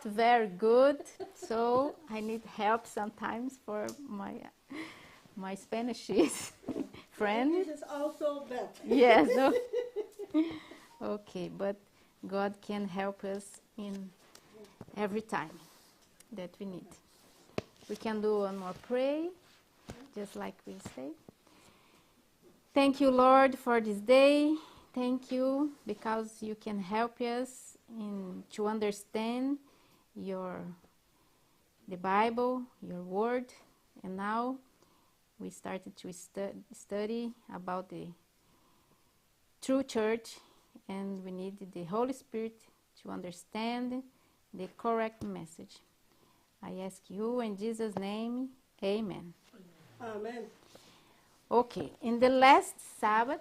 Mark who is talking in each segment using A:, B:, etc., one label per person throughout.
A: not very good, so I need help sometimes for my Spanish friend.
B: English is also bad.
A: Yes. No. Okay, but God can help us in every time that we need. We can do one more pray, just like we say. Thank you, Lord, for this day. Thank you because you can help us to understand the Bible, your word. And now we started to study about the true church, and we need the Holy Spirit to understand the correct message. I ask you in Jesus' name, amen.
B: Amen.
A: Okay, in the last Sabbath,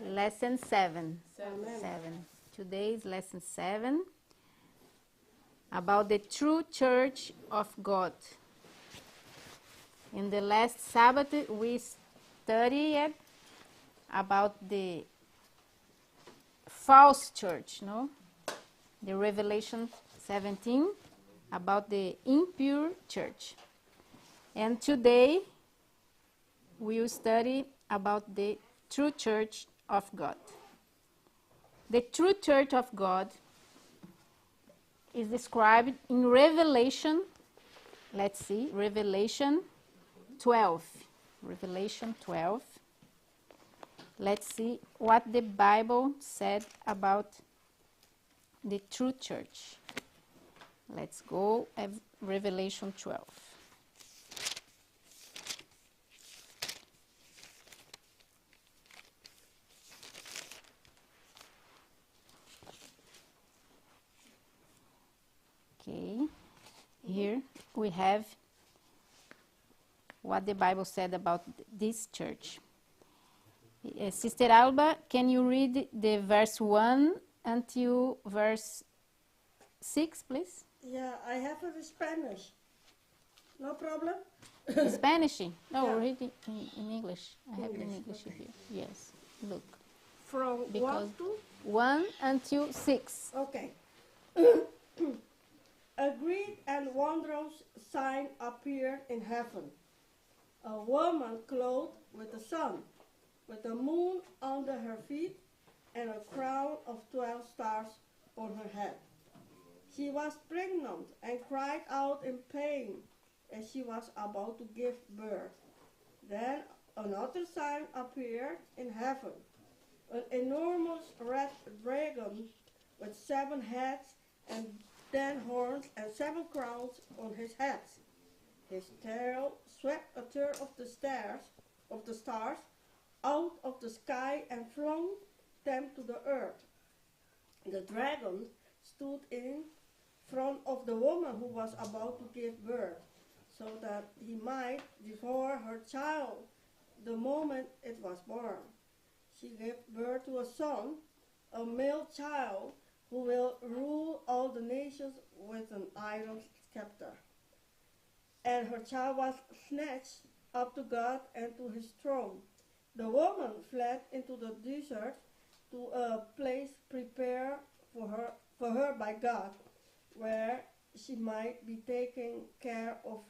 C: Lesson 6.
A: lesson 7.
B: Amen.
A: 7. Today is lesson 7 about the true church of God. In the last Sabbath, we studied about the false church, no? The Revelation 17 about the impure church. And today we will study about the true church of God. The true church of God is described in Revelation, let's see, Revelation 12. Revelation 12. Let's see what the Bible said about the true church. Let's go at Revelation 12. Okay, here we have what the Bible said about this church. Sister Alba, can you read the verse 1 until verse 6, please?
B: Yeah, I have it in Spanish. No problem?
A: Spanish? No,
B: Yeah.
A: read it in English. I have it in
B: English,
A: English
B: okay.
A: here. Yes, look.
B: From
A: Because-
B: 1 to?
A: 1 until 6.
B: Okay. A great and wondrous sign appeared in heaven. A woman clothed with the sun, with the moon under her feet, and a crown of 12 stars on her head. She was pregnant and cried out in pain as she was about to give birth. Then another sign appeared in heaven. An enormous red dragon with 7 heads and 10 horns and 7 crowns on his head. His tail swept a third of the stars out of the sky and flung them to the earth. The dragon stood in front of the woman who was about to give birth, so that he might devour her child the moment it was born. She gave birth to a son, a male child, who will rule all the nations with an iron scepter. And her child was snatched up to God and to his throne. The woman fled into the desert to a place prepared for her by God, where she might be taken care of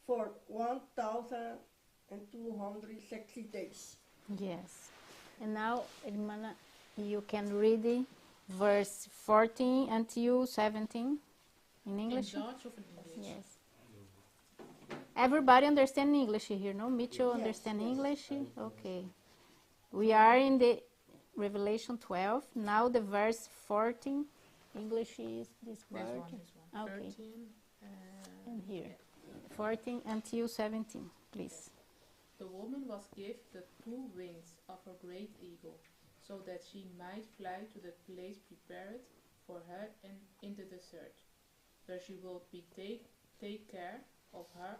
B: for 1,260 days.
A: Yes. And now, Hermana, you can read the verse 14 until 17 in English?
C: In Dutch of in English?
A: Yes. Everybody understand English here, no? Mitchell
B: Yes,
A: understand
B: yes.
A: English? Okay. We are in the Revelation 12. Now the verse 14. English is this
C: This
A: word.
C: one.
A: Okay.
C: 13.
A: And here. 14 until 17, please.
C: The woman was given the 2 wings of a great eagle, so that she might fly to the place prepared for her in the desert, where she will be take care of her.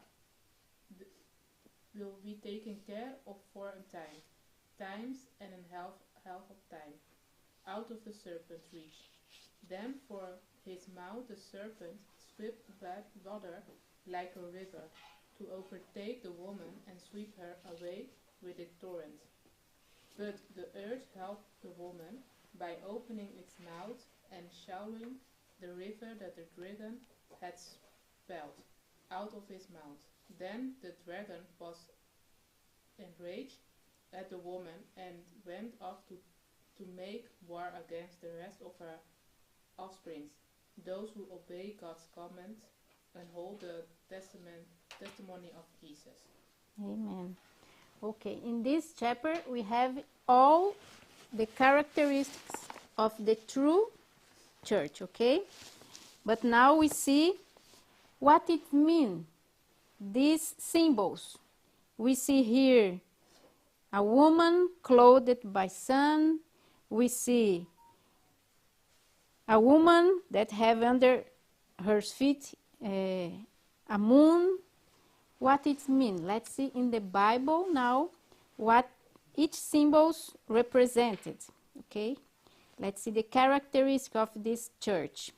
C: Will be taken care of for a times and a half of time, out of the serpent's reach. Then for his mouth the serpent swept back water like a river, to overtake the woman and sweep her away with a torrent. But the earth helped the woman by opening its mouth and showering the river that the dragon had spelled out of his mouth. Then the dragon was enraged at the woman and went off to make war against the rest of her offsprings, those who obey God's command and hold the testimony of Jesus.
A: Amen. Okay, in this chapter we have all the characteristics of the true church, okay? But now we see what it means, these symbols. We see here a woman clothed by sun. We see a woman that have under her feet a moon. What it means? Let's see in the Bible now what each symbols represented. Okay, let's see the characteristics of this church,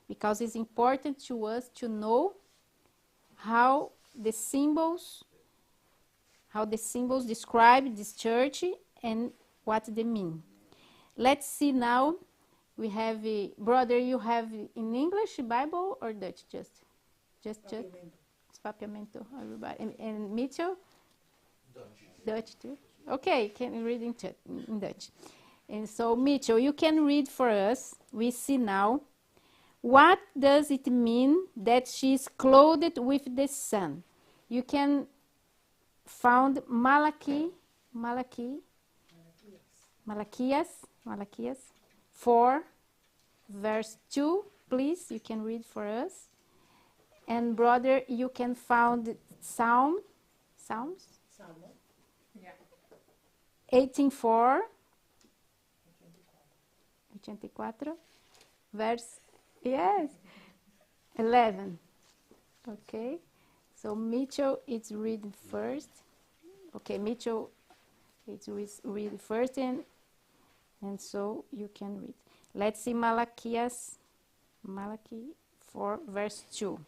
A: because it's important to us to know how the symbols describe this church and what they mean. Let's see now. We have brother. You have in English Bible or Dutch? Just. Papiamento, everybody. And Mitchell? Dutch too. Okay, can you read in Dutch? And so, Mitchell, you can read for us. We see now. What does it mean that she is clothed with the sun? You can found Malachias 4, verse 2. Please, you can read for us. And brother, you can find Psalms?
C: Yeah.
A: 18:4. 84. Verse, yes, 11. Okay. So Mitchell is reading first. Okay, Mitchell is read first and so you can read. Let's see Malachi 4, verse 2.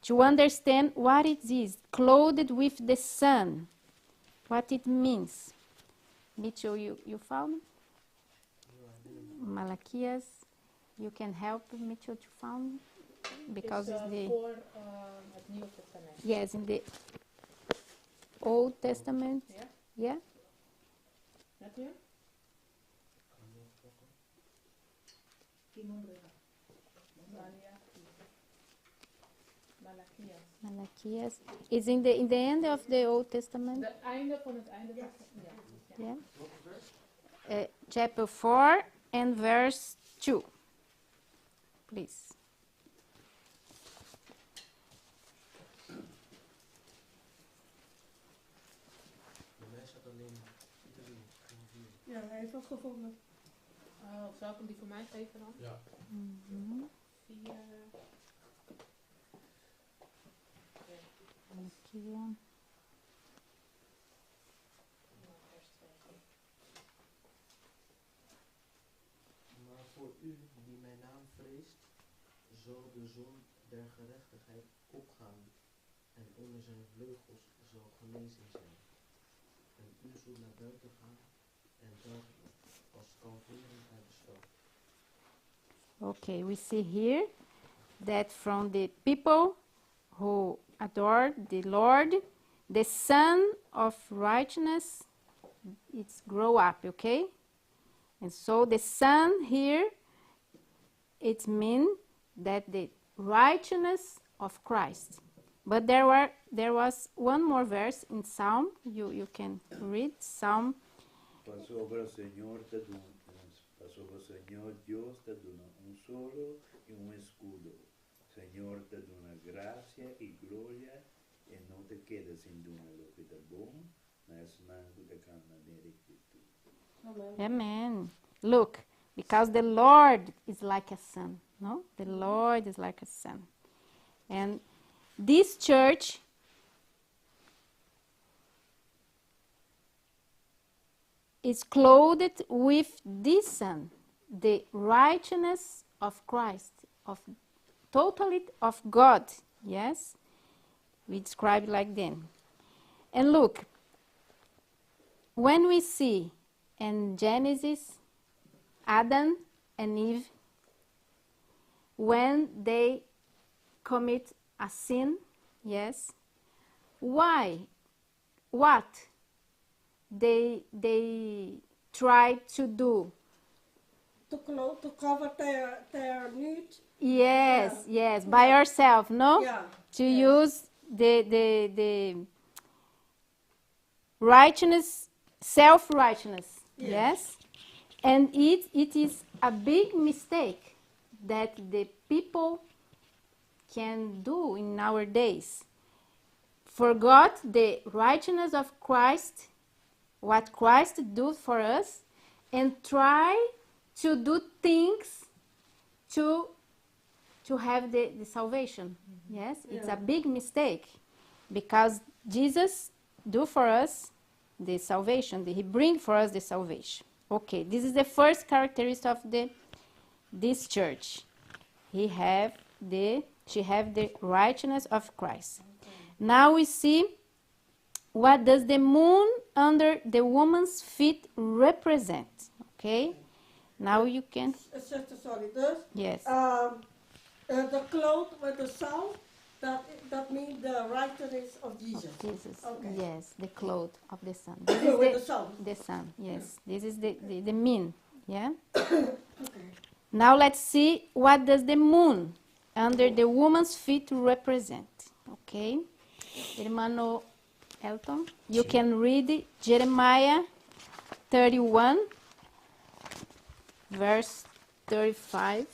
A: To understand what it is, clothed with the sun, what it means. Mitchell, you found? Malachias, you can help Mitchell to find? Because it's the...
C: For New Testament.
A: Yes, in the Old Testament.
C: Yeah?
A: Yeah?
C: Not here?
A: Malachias. It's in the end of the Old Testament.
C: De einde van het einde van
A: Yeah. Chapter 4 and verse 2. Please.
B: Ja, hij heeft wat gevonden.
C: Oh, zal ik hem die voor mij geven dan?
D: Ja.
C: 4.
A: Malachias.
C: Vers 2.
E: Maar voor u die mijn naam vreest, zal de zon der gerechtigheid opgaan en onder zijn vleugels zal genezing zijn. En u zult naar buiten gaan en daar als kalveren uit de stad.
A: Okay, we see here that from the people who adore the Lord, the sun of righteousness, it's grow up, okay? And so the sun here, it means that the righteousness of Christ. But there was one more verse in Psalm, you can read Psalm.
F: Sobre o Senhor te dona, sobre o Senhor Deus te dona solo e escudo. Senhor te dona graça e glória e não te quedas sem dona lo que é bom, mas não te cana de rectitud.
A: Amen. Look, because the Lord is like a sun, no? The Lord is like a sun. And this church is clothed with this sun, the righteousness of Christ, of totally of God. Yes, we describe it like that. And look, when we see in Genesis, Adam and Eve, when they commit a sin, yes, why? What they try to do?
B: To cover their need.
A: Yes, yes, by ourselves, no?
B: Yeah.
A: To
B: yes.
A: use the righteousness, self-righteousness, yes? And it is a big mistake that the people can do in nowadays. Forgot the righteousness of Christ, what Christ did for us, and try to do things to have the salvation. Yes, it's a big mistake, because Jesus do for us the salvation. He bring for us the salvation. Okay, this is the first characteristic of this church. She have the righteousness of Christ. Now we see what does the moon under the woman's feet represent. Okay, now you can.
B: Sister, sorry, dus
A: Yes.
B: the cloth with the sun, that means the righteousness of Jesus.
A: Jesus.
B: Okay.
A: Yes, the cloth of the sun.
B: With the sun.
A: The sun. Yes, this is the mean. Yeah.
B: Okay.
A: Now let's see what does the moon under the woman's feet represent. Okay, hermano Elton, you can read Jeremiah 31, verse 35.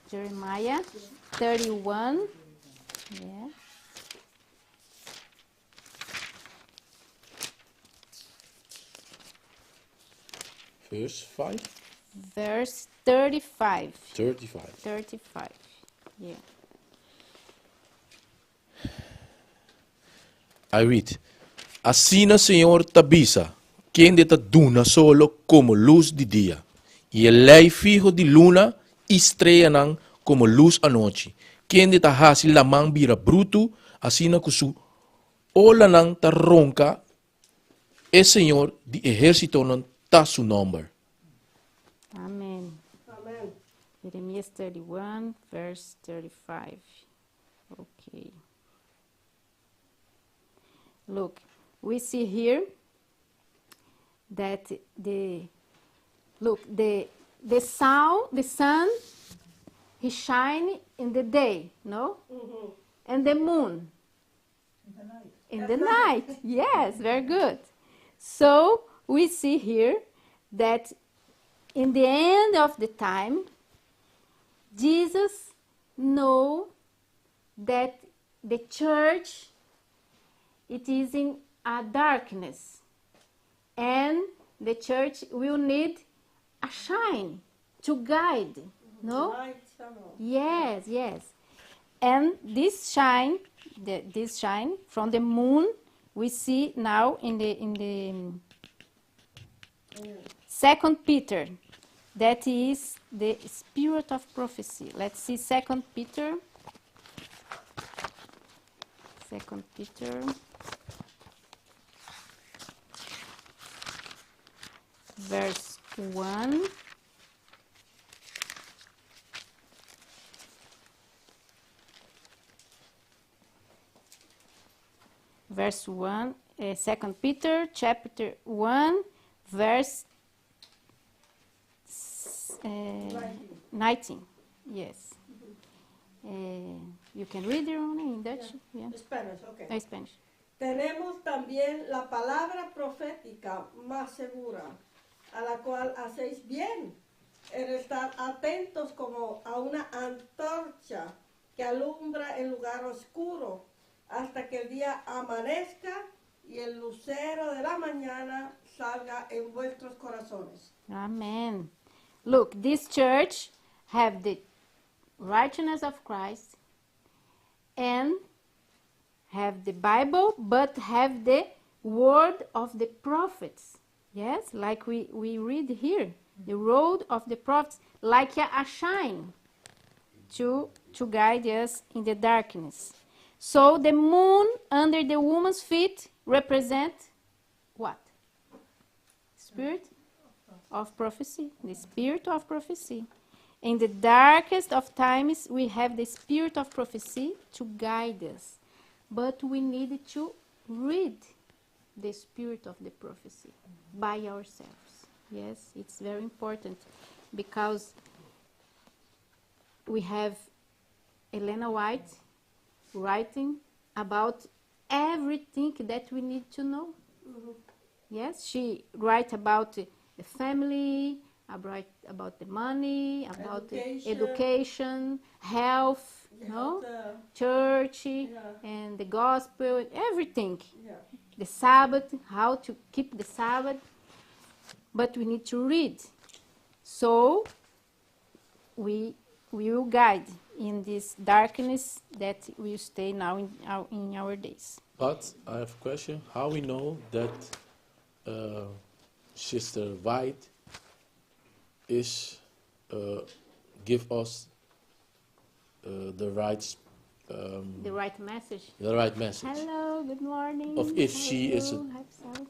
A: Jeremiah 31. Yeah.
D: Verse 5?
A: Verse 35.
D: 35.
A: 35. Yeah.
D: I read. Así na Señor tabisa, quien de taduna solo como luz de día, y el ley fijo de luna estrellanan como luz anoche, quien de tahasi lamang bira bruto, así na kusu ola nang taronca, el Señor de ejército non ta su nombre.
A: Amen.
B: Amen.
A: Jeremiah 31, verse 35. Okay. Look, we see here that the sun, he shine in the day, no?
B: Mm-hmm.
A: And the moon in the night. Yes, very good. So we see here that in the end of the time, Jesus know that the church, it is in a darkness, and the church will need a shine to guide, no?
B: Light, somehow.
A: Yes, yes. And this shine from the moon, we see now in the Second Peter, that is the spirit of prophecy. Let's see Second Peter. Second Peter. Verse 1. Verse 1, 2 Peter, chapter 1, verse 19. Yes. You can read it only in Dutch? Yeah.
B: Spanish, okay.
A: Spanish.
B: Tenemos también la palabra profética más segura, a la cual hacéis bien en estar atentos como a una antorcha que alumbra el lugar oscuro hasta que el día amanezca y el lucero de la mañana salga en vuestros corazones.
A: Amen. Look, this church have the righteousness of Christ and have the Bible, but have the word of the prophets. Yes, like we read here, the road of the prophets, like a shine to guide us in the darkness. So the moon under the woman's feet represent what? Spirit of prophecy. The spirit of prophecy. In the darkest of times, we have the spirit of prophecy to guide us. But we need to read the spirit of the prophecy by ourselves. Yes, it's very important because we have Elena White writing about everything that we need to know. Yes, she writes about the family, about the money, about the education, health, no? Church, and the gospel, everything.
B: Yeah.
A: The Sabbath, how to keep the Sabbath. But we need to read. So we will guide in this darkness that will stay now in our days.
D: But I have a question. How we know that Sister White is give us the right
A: The right message.
D: the right message?
A: Hello, good morning.
D: Of if
A: How
D: she
A: are
D: is
A: you? Hi, Sal.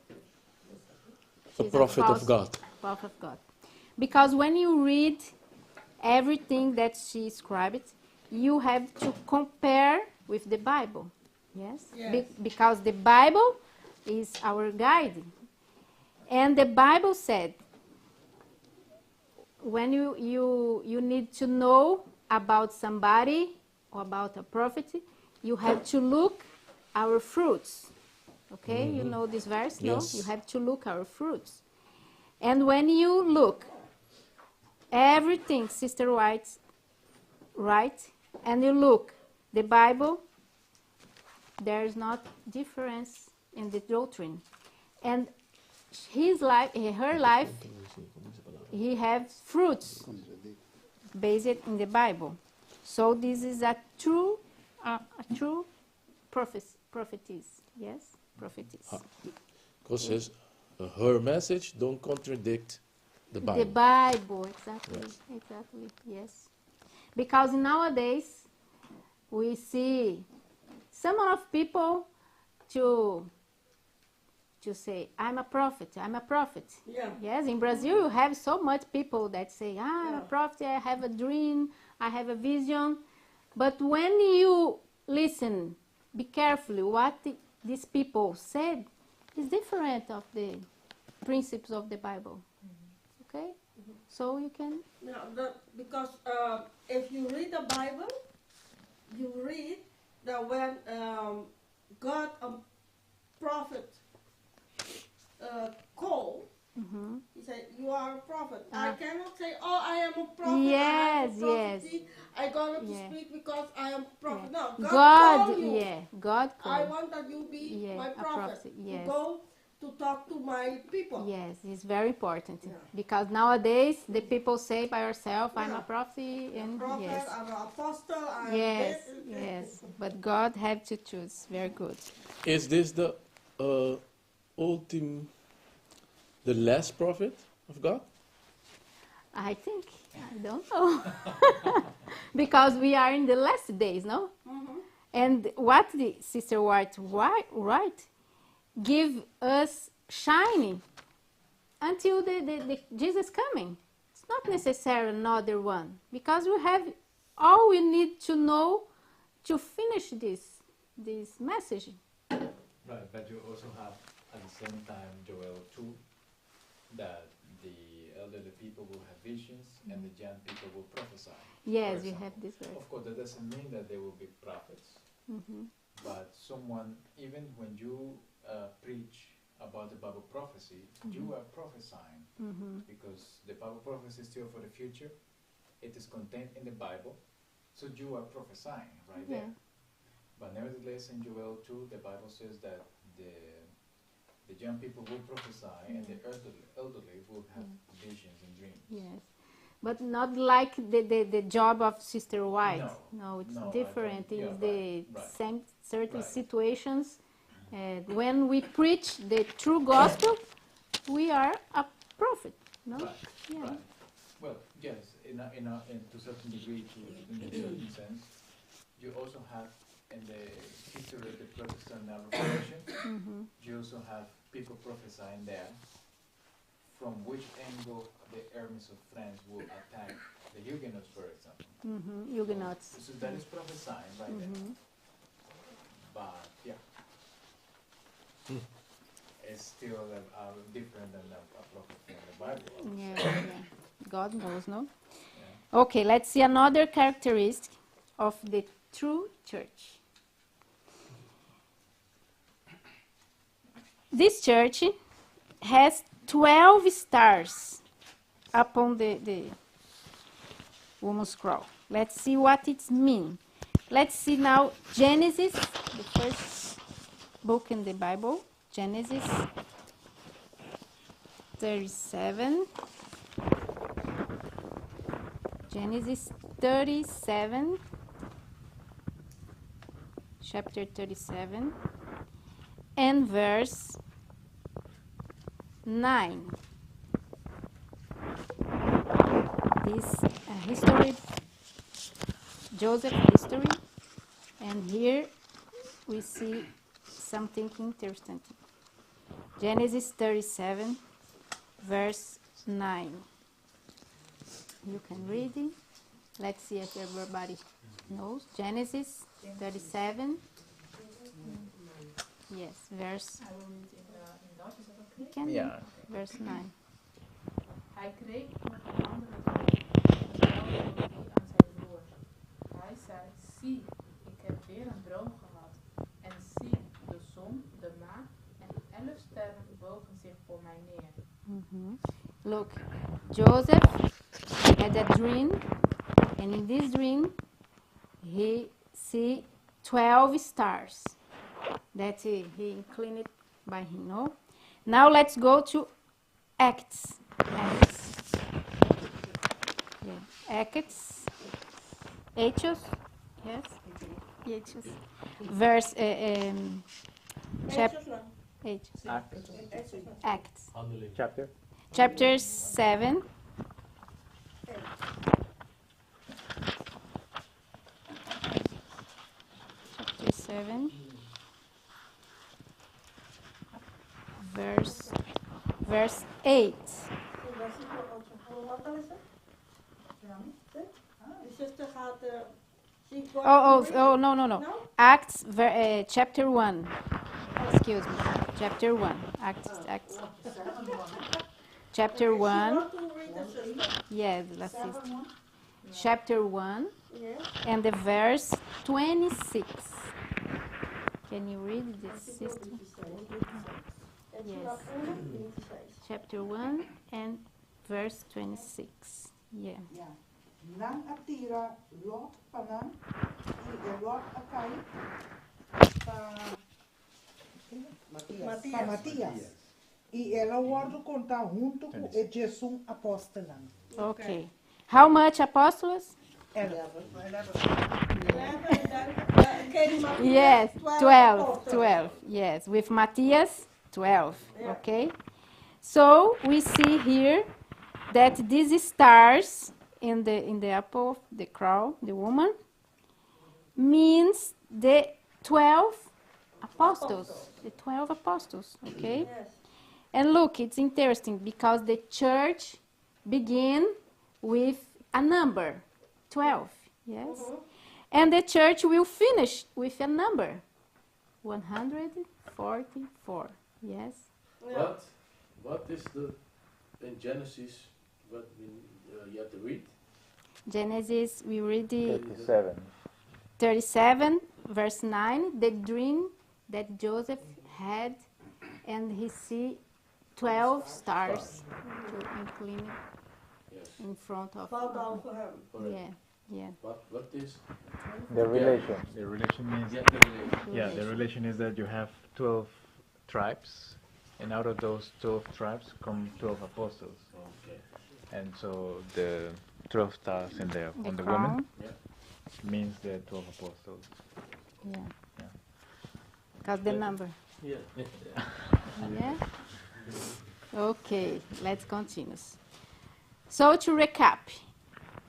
D: A
A: She's
D: prophet of
A: false
D: God.
A: prophet of God. Because when you read everything that she scribed, you have to compare with the Bible. Yes?
B: Yes.
A: Because the Bible is our guide. And the Bible said, when you need to know about somebody or about a prophet, you have to look our fruits. Okay, you know this verse?
D: Yes.
A: No? You have to look our fruits. And when you look everything Sister White writes, and you look the Bible, there is not difference in the doctrine. And his life, her life, he has fruits based in the Bible. So this is a true prophetess. Yes, prophetess.
D: Because says her message don't contradict the Bible.
A: The Bible, exactly,
D: Yes.
A: exactly, yes. Because nowadays we see some of people to say, I'm a prophet, I'm a prophet.
B: Yeah.
A: Yes, in Brazil you have so much people that say, I'm a
B: Yeah.
A: prophet, I have a dream, I have a vision. But when you listen, be carefully what these people said is different of the principles of the Bible. Okay? So you can...
B: No, because if you read the Bible, you read that when God a prophet called, he said, "You are a prophet." I cannot say, "Oh, I am a prophet. I have
A: Yes,
B: a prophecy.
A: yes.
B: I got to
A: Yeah.
B: speak because I am a prophet."
A: Yeah.
B: No, God
A: God,
B: called you.
A: yeah, God
B: I
A: called.
B: want that you be
A: Yeah,
B: my
A: a
B: prophet
A: prophet, yes.
B: to go to talk to my people.
A: Yes, it's very important.
B: Yeah.
A: Because nowadays the people say by yourself, I'm
B: Yeah.
A: a prophet,
B: I'm
A: and
B: a prophet.
A: yes.
B: I'm an apostle. I'm
A: Yes,
B: this.
A: yes. But God had to choose. Very good.
D: Is this the the last prophet of God?
A: I think, I don't know. Because we are in the last days, no? And what the Sister White write give us shining until the Jesus coming. It's not necessarily another one, because we have all we need to know to finish this message.
G: Right, but you also have at the same time Joel 2 that the elderly people will have visions and the young people will prophesy.
A: Yes,
G: for
A: we
G: example.
A: have this verse.
G: Of course, that doesn't mean that they will be prophets, but someone, even when you preach about the Bible prophecy, you are prophesying because the Bible prophecy is still for the future. It is contained in the Bible, so you are prophesying right
A: Yeah.
G: there. But nevertheless, in Joel 2, the Bible says that the young people will prophesy and the elderly will have visions and dreams.
A: Yes, but not like the job of Sister White. No, it's
G: No, I
A: different.
G: don't- yeah,
A: It's the
G: right.
A: same certain
G: Right.
A: situations. When we preach the true gospel, we are a prophet. No,
G: Right,
A: yeah.
G: right. Well, yes, in to a certain degree, in a certain sense, you also have in the history of the Protestant Reformation, you also have people prophesying there from which angle the armies of France will attack the Huguenots, for example.
A: Huguenots.
G: So that is prophesying right there. But yeah, it's still different than a prophecy in the Bible.
A: Yeah. God knows, no?
G: Yeah.
A: Okay, let's see another characteristic of the true church. This church has 12 stars upon the woman's crown. Let's see what it means. Let's see now Genesis, the first book in the Bible, Genesis 37. Genesis 37, chapter 37, and verse 9. This history, Joseph history, and here we see something interesting. Genesis 37, verse 9. You can read it. Let's see if everybody knows. Genesis 37. Yes, verse.
C: I will read in Dutch, is that okay?
A: You can read verse 9.
C: Hij kreeg nog een andere droom, en vertelde die aan zijn broer. Hij zei, zie, ik heb weer een droom gehad. En zie, de zon, de maan en 11 sterren bogen zich voor mij neer.
A: Look, Joseph had a dream, and in this dream, he see 12 stars that he inclined by him. No? Now let's go to Acts. Acts. Hechos. Yes. Hechos. Verse.
B: Hechos no.
A: Hechos.
B: Hechos no.
A: Acts.
H: Chapter?
A: Chapter 7. Chapter 7. Verse 8.
B: De zuster gaat...
A: No. Acts, chapter 1. Excuse me. Chapter 1. Acts. Chapter 1. Yes, let's see. Chapter 1.
B: Yes.
A: And the verse 26. Can you read this, sister? Yes. Chapter 1 and verse 26. Yeah.
I: Nang atira Lot panan e Lot akai pa Matias. E ela guarda contar junto com e Jesus apóstolan.
A: Okay. How much apostles? Yes, 12. Yes, with Matthias, 12. Okay. So we see here that these stars in the apple of the crown, the woman, means the 12 apostles. The 12 apostles. Okay.
B: Yes.
A: And look, it's interesting because the church began with a number, 12. Yes. And the church will finish with a number, 144. Yes.
D: What is in Genesis, what you have to read?
A: Genesis, we read the
H: 37.
A: 37, verse 9, the dream that Joseph had, and he see 12 stars to incline in front of
B: Valt al voor hem.
D: Correct.
A: Yeah.
D: What is?
H: The relation.
J: The relation means the relation is that you have 12 tribes, and out of those 12 tribes come 12 apostles.
D: Okay.
J: And so the 12 stars in there
A: The
J: on the
A: crown.
J: woman
D: Yeah.
J: means the 12 apostles.
A: Yeah.
J: Yeah.
A: Because the number.
D: Yeah.
A: Yeah. Okay, let's continue. So to recap,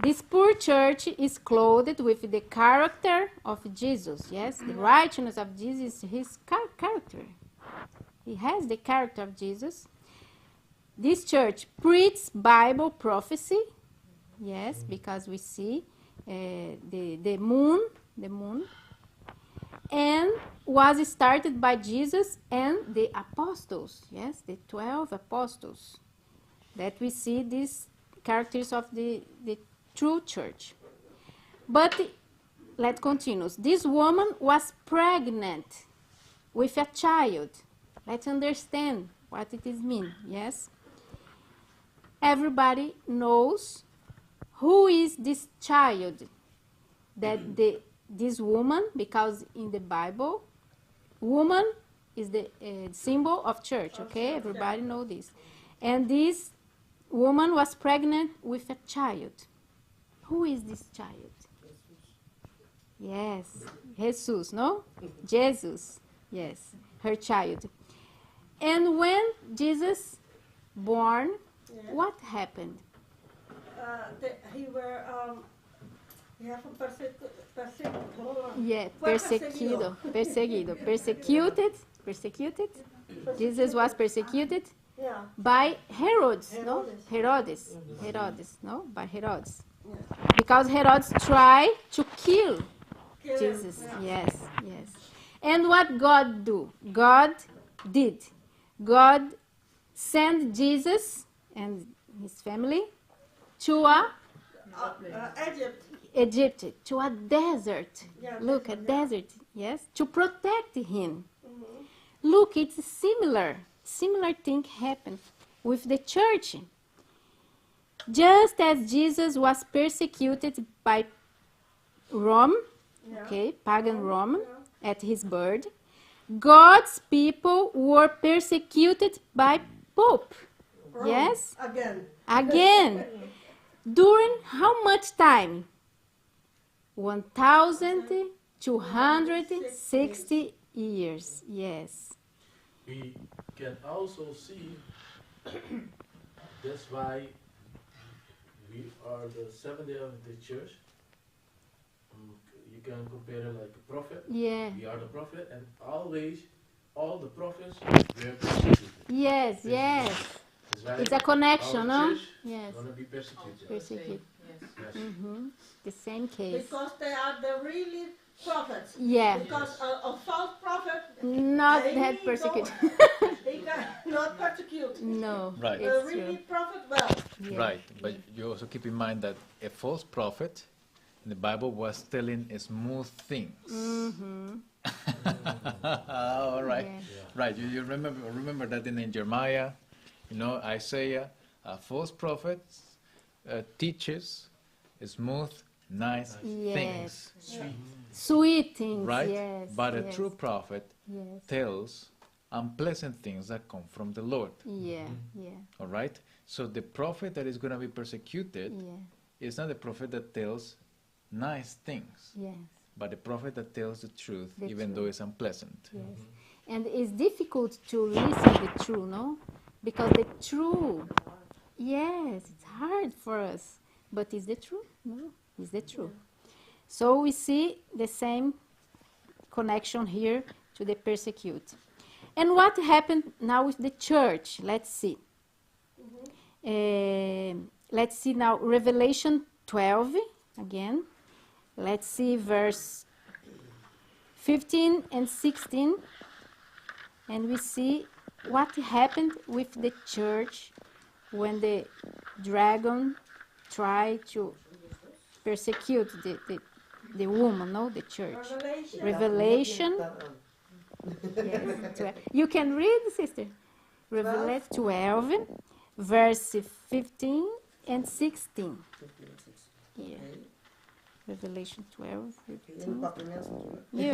A: This poor church is clothed with the character of Jesus. Yes, the righteousness of Jesus is his character. He has the character of Jesus. This church preaches Bible prophecy. Yes, because we see the moon, and was started by Jesus and the apostles. Yes, the 12 apostles. That we see these characters of the true church. But let's continue. This woman was pregnant with a child. Let's understand what it is mean. Yes. Everybody knows who is this child. That this woman, because in the Bible, woman is the symbol of church. Okay, everybody know this. And this woman was pregnant with a child. Who is this child? Yes, Jesus, no? Jesus, yes, her child. And when Jesus born, what happened?
B: He have a
A: Persecuted. Jesus was persecuted by Herodes, no? Herodes, no? By Herodes. Because Herodes tried to kill Jesus. Yes. And what God do? God did. God sent Jesus and his family to Egypt, to a desert. Look, a desert, yes, to protect him. Look, it's similar thing happened with the church. Just as Jesus was persecuted by Rome, pagan Rome, at his birth, God's people were persecuted by Pope.
B: Rome.
A: Yes?
B: Again.
A: During how much time? 1,260 years. Yes.
D: We can also see that's why we are the Seventh Day Adventist Church. You can compare it like a prophet.
A: Yeah.
D: We are the prophet, and always all the prophets were persecuted.
A: Yes.
D: Right?
A: It's a connection, no?
D: Church
A: Yes.
D: Gonna be persecuted.
A: Persecuted.
C: Yes.
A: The same case.
B: Because they are the really prophets.
A: Yeah.
B: Because a false prophet
A: Not
B: he
A: that persecuted.
B: he cannot persecute.
A: No.
J: Right.
B: The
A: It's
B: really
A: true.
B: prophet, well.
A: Yeah.
J: Right, but you also keep in mind that a false prophet in the Bible was telling smooth things. All right,
A: Yeah.
J: right. You remember that in Jeremiah, Isaiah, false prophets teaches smooth, nice
A: Yes.
J: things,
A: Sweet things.
J: right?
A: Yes.
J: But a
A: yes.
J: true prophet
A: Yes.
J: tells unpleasant things that come from the Lord.
A: Yeah.
J: All right. So the prophet that is going to be persecuted is not the prophet that tells nice things,
A: Yes.
J: but the prophet that tells the truth,
A: The
J: even though it's unpleasant.
A: Yes. And it's difficult to listen the truth, no? Because the truth, yes, it's hard for us. But is the truth? No, it's the truth. So we see the same connection here to the persecute. And what happened now with the church? Let's see. Let's see now Revelation 12 again. Let's see verse 15 and 16. And we see what happened with the church when the dragon tried to persecute the woman, no, the church. Revelation. Yes, 12. You can read, sister. Revelation 12, verse 15 and 16. Yeah. Revelation 12, 15. You.